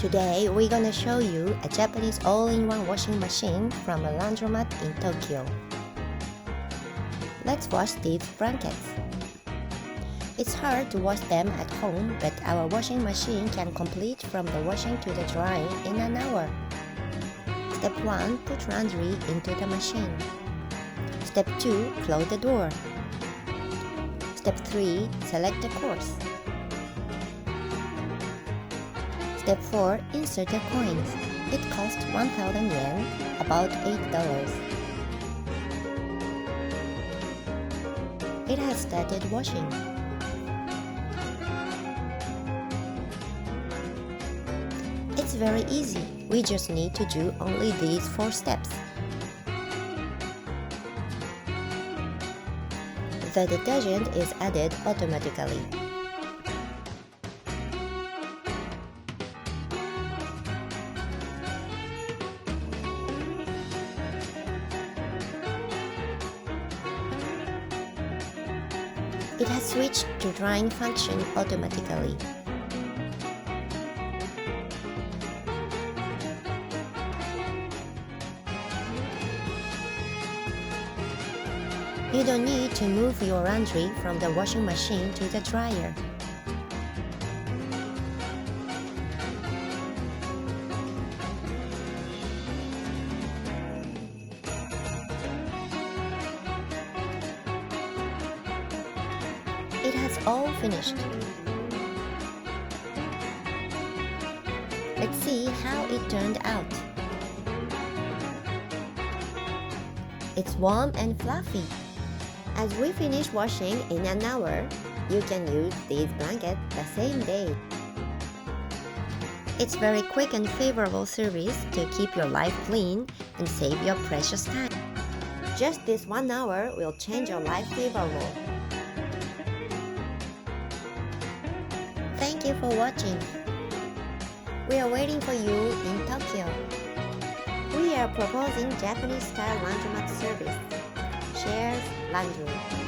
Today, we're gonna show you a Japanese all-in-one washing machine from a laundromat in Tokyo. Let's wash these blankets. It's hard to wash them at home, but our washing machine can complete from the washing to the drying in an hour. Step 1. Put laundry into the machine. Step 2. Close the door. Step 3. Select the course. Step 4. Insert the coins. It costs 1,000 yen, about $8. It has started washing. It's very easy. We just need to do only these 4 steps. The detergent is added automatically. It has switched to drying function automatically. You don't need to move your laundry from the washing machine to the dryer. It has all finished. Let's see how it turned out. It's warm and fluffy. As we finish washing in an hour, you can use these blankets the same day. It's very quick and favorable service to keep your life clean and save your precious time. Just this 1 hour will change your life favorable. Thank you for watching. We are waiting for you in Tokyo. We are proposing Japanese style laundromat service. Shares laundry.